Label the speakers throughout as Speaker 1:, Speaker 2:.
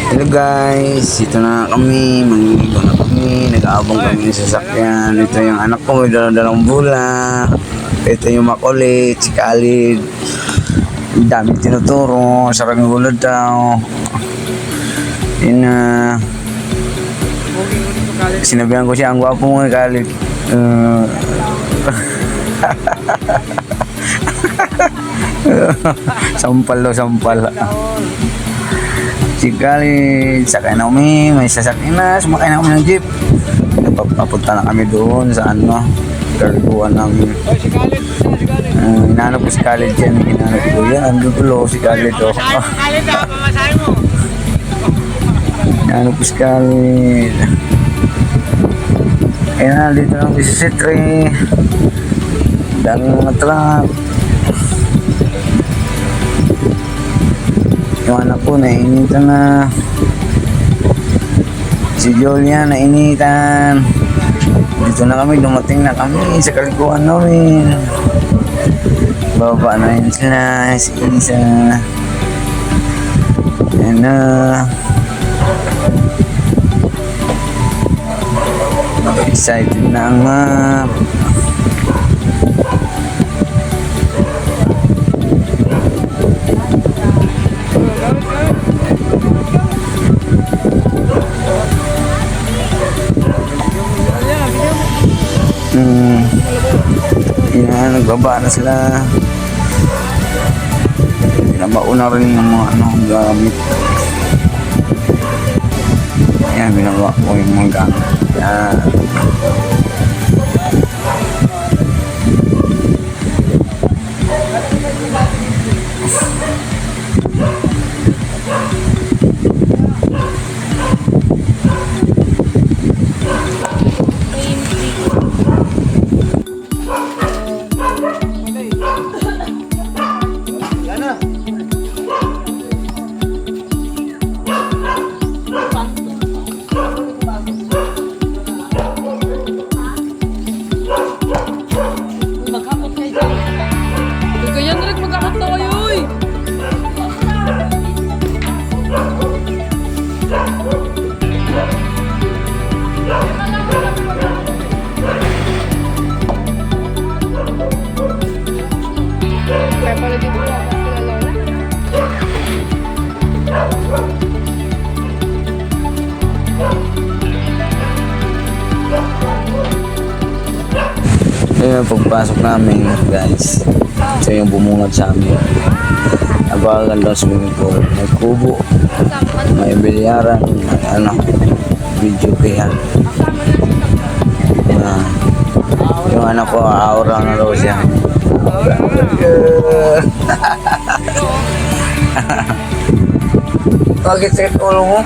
Speaker 1: Hello guys, ito na kami, mangingigo na kami, nag-aabang kami sa sasakyan. Ito yung anak ko, may dalang bula. Ito yung makulit, si Khalid. Ang dami tinuturo, sa kagulad daw. Yun na. Sinabihan ko siya, ang gwapo mo Khalid. Sampal daw, sampal. Si Khalid, sakay na kami, may sasakyan na, sumakay na kami ng jeep. Papunta na kami doon sa ano, karguan namin.
Speaker 2: Si Khalid, si Khalid.
Speaker 1: Hinahanap ko si Khalid yan, hinahanap ko yan, andun tulo si Khalid. Oh.
Speaker 2: Khalid, pamasahe mo.
Speaker 1: Hinahanap ko si Khalid. Kaya na, dito lang si Sitri. Daming mga truck. Yung anak ko, nainitan na. Si Julia, nainitan. Dito na kami, dumating na kami sa kalikuan namin. Baba na yun sila, si Isa. Yan na. Excited na ang map. Yan, nagbaba na sila. Pinabauna rin yung mga gamit. Yan, binaba ko yung mga gamit. Yan.
Speaker 3: Magkakot kayo dyan. Huwag kaya na rin magkakot na kayo eh. Kaya pala dito ko ako sila lola.
Speaker 1: Ayun, pagpasok namin guys, ito yung bumungat sa amin. Napakaganda swimming pool, may kubo, may bilyaran, may video kaya. Yung anak ko, aura na daw siya. Bakit sakit ulo mo?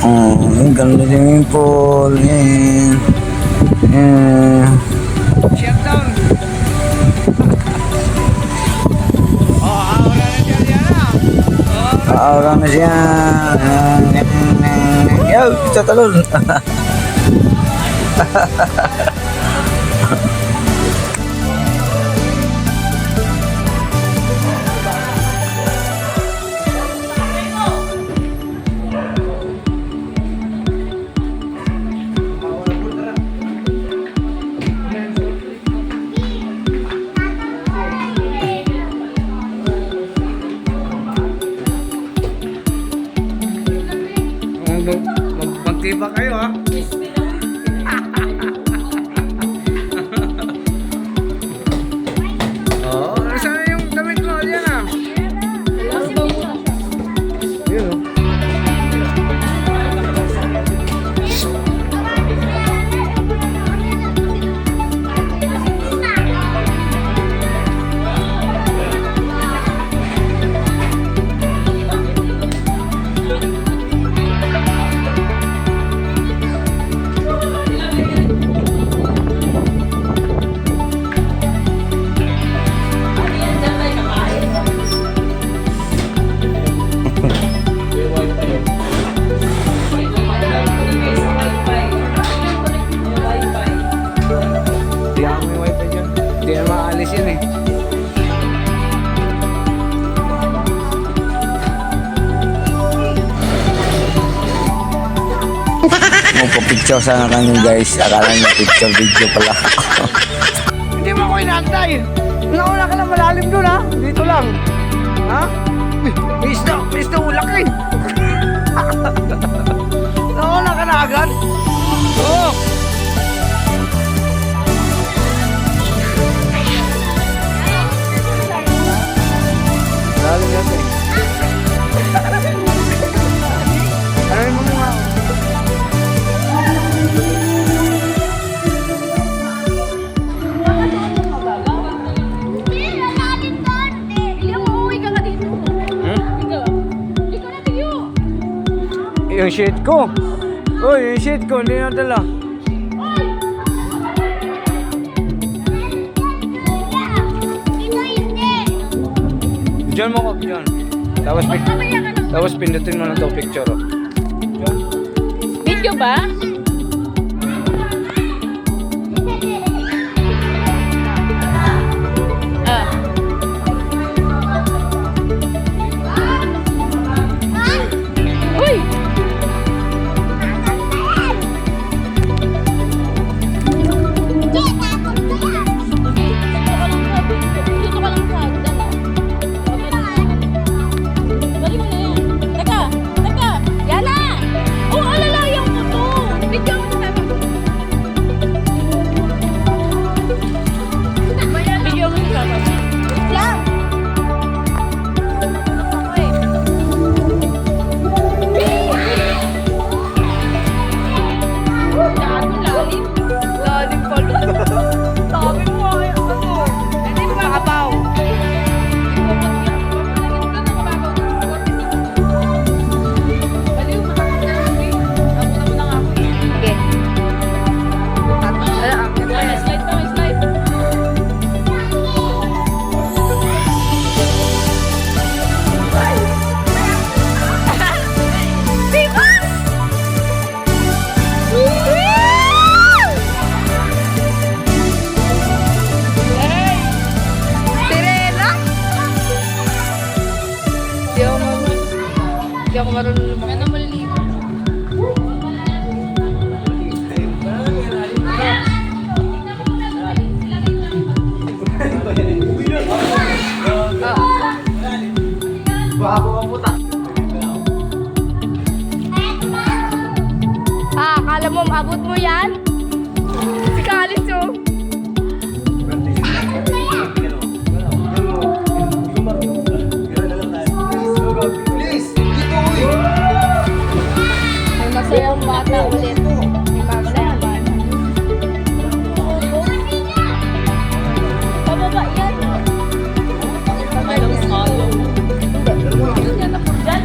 Speaker 1: Ang ganda swimming pool, yan.
Speaker 2: Shut down. Aura na dyan yan ah.
Speaker 1: Aura na siya. Yo, sa talon.
Speaker 2: Magtiba kayo ha. Oh, saan yung damit mo dyan ah? Yun oh.
Speaker 1: magpa-picture sana kami guys. Akala niya picture video pala.
Speaker 2: Hindi mo ako inaantay. Nauna ka lang malalim doon ha. Dito lang. Ha? Mister, laki. Nauna ka na agad. Oo. Lalim natin. Ano mo nga? Yung shit ko. Uy, yung shit ko, hindi na dala. Diyan mo ko, diyan. Tapos pindutin mo na to picture. Oh. Diyan.
Speaker 3: Video ba? Ah. Uy! Dito ka lang sa hagdan, ah. Balik mo na yan. Teka! Teka! Yana! Oh, alalayan mo to! Bigyan mo na tayo. Bigyan mo na tayo. Wait lang! Ako eh. Gago, lalim. Lalim pala. Sabi mo ay ano. Hindi mo makabaw. Baliw, makakalabi. Tapos na nga ako eh. Sige. Slide pa, slide. Diba? Hey! Sirena! Di ako marunong lumaki. Ano maliligo? Akala mo maabot mo yan? Si Kalis oh. May masayang bata ulit. May masayang bata. Pababa yan. Pamalong solo. Hindi. Yan ako dyan.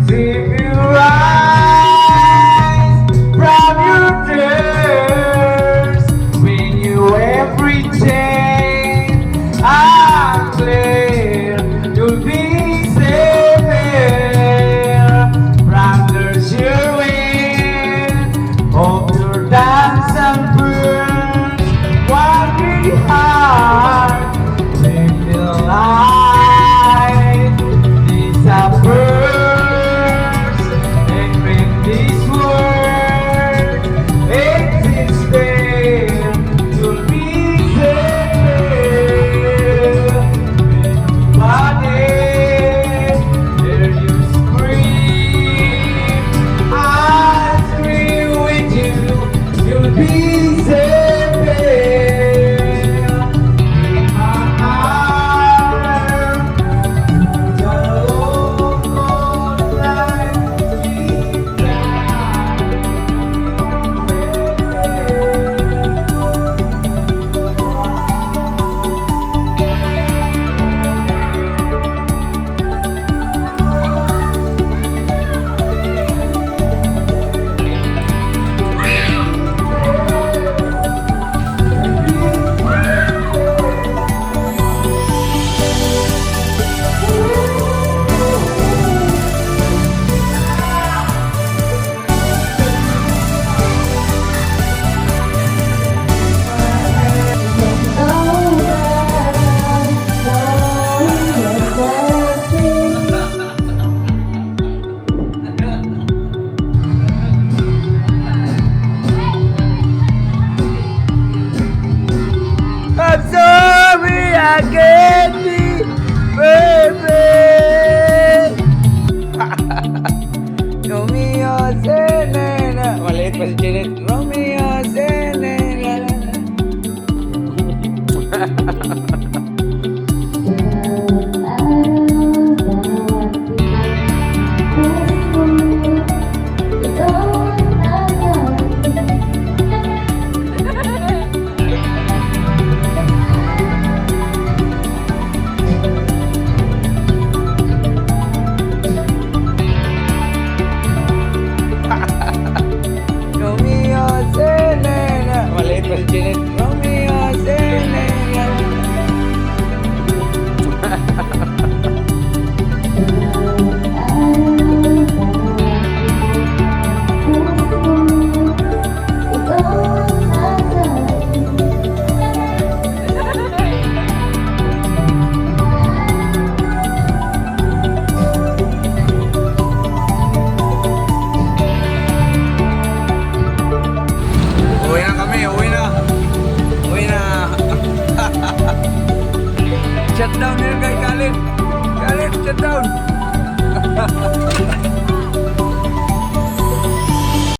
Speaker 4: If you